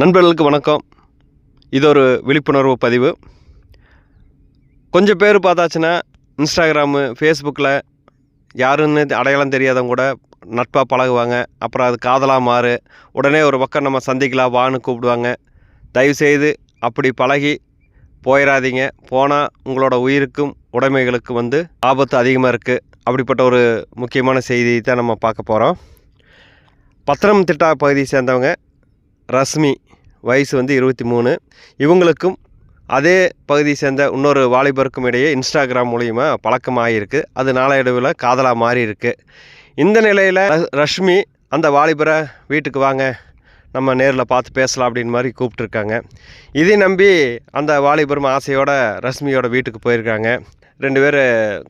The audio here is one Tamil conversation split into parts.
நண்பர்களுக்கு வணக்கம். இது ஒரு விழிப்புணர்வு பதிவு. கொஞ்சம் பேர் பார்த்தாச்சுன்னா இன்ஸ்டாகிராமு, ஃபேஸ்புக்கில் யாருன்னு அடையாளம் தெரியாதவங்க கூட நட்பாக பழகுவாங்க. அப்புறம் அது காதலாக மாறு. உடனே ஒரு பக்கம் நம்ம சந்திக்கலாம் வான்னு கூப்பிடுவாங்க. தயவுசெய்து அப்படி பழகி போயிடாதீங்க. போனால் உங்களோட உயிருக்கும் உடைமைகளுக்கும் ஆபத்து அதிகமாக இருக்குது. அப்படிப்பட்ட ஒரு முக்கியமான செய்தியை தான் நம்ம பார்க்க போகிறோம். பத்தனம்திட்டா பகுதியை சேர்ந்தவங்க ரஷ்மி, வயசு 23. இவங்களுக்கும் அதே பகுதியை சேர்ந்த இன்னொரு வாலிபருக்கும் இடையே இன்ஸ்டாகிராம் மூலிமா பழக்கமாகிருக்கு. அது நாளடைவில் காதலாக மாறி இருக்குது. இந்த நிலையில் ரஷ்மி அந்த வாலிபரை வீட்டுக்கு வாங்க, நம்ம நேரில் பார்த்து பேசலாம் அப்படின்னு மாதிரி கூப்பிட்ருக்காங்க. இதை நம்பி அந்த வாலிபரும் ஆசையோடு ரஷ்மியோட வீட்டுக்கு போயிருக்காங்க. 2 பேர்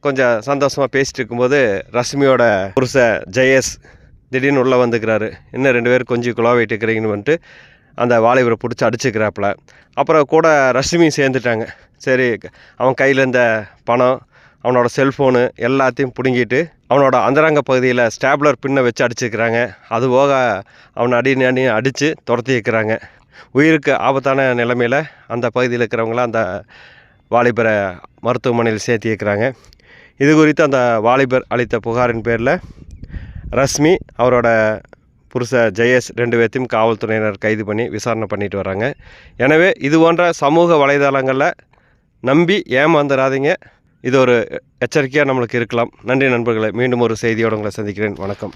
கொஞ்சம் சந்தோஷமாக பேசிகிட்டு இருக்கும்போது ரஷ்மியோட புருஷன் ஜெயேஷ் திடீர்னு உள்ளே வந்துக்கிறாரு. இன்னும் 2 பேர் கொஞ்சம் குழாவிட்டு இருக்கிறீங்கன்னு வந்துட்டு அந்த வாலிபரை பிடிச்சி அடிச்சுக்கிறாப்புல. அப்புறம் கூட ரஷ்மி சேர்ந்துட்டாங்க. சரி, அவன் கையில் இருந்த பணம், அவனோட செல்ஃபோனு எல்லாத்தையும் பிடுங்கிட்டு அவனோட அந்தரங்க பகுதியில் ஸ்டாப்லர் பின்னை வச்சு அடிச்சுக்கிறாங்க. அதுபோக அவனை அடித்து துரத்தி வைக்கிறாங்க. உயிருக்கு ஆபத்தான நிலைமையில் அந்த பகுதியில் இருக்கிறவங்களாம் அந்த வாலிபரை மருத்துவமனையில் சேர்த்து வைக்கிறாங்க. இது குறித்து அந்த வாலிபர் அளித்த புகாரின் பேரில் ரஷ்மி, அவரோட புருஷ ஜெயேஷ் 2 பேர்த்தையும் காவல்துறையினர் கைது பண்ணி விசாரணை பண்ணிட்டு வராங்க. எனவே இது போன்ற சமூக வலைதளங்களில் நம்பி ஏமாந்துடாதீங்க. இது ஒரு எச்சரிக்கையாக நம்மளுக்கு இருக்கலாம். நன்றி நண்பர்களே. மீண்டும் ஒரு செய்தியோடு உங்களை சந்திக்கிறேன். வணக்கம்.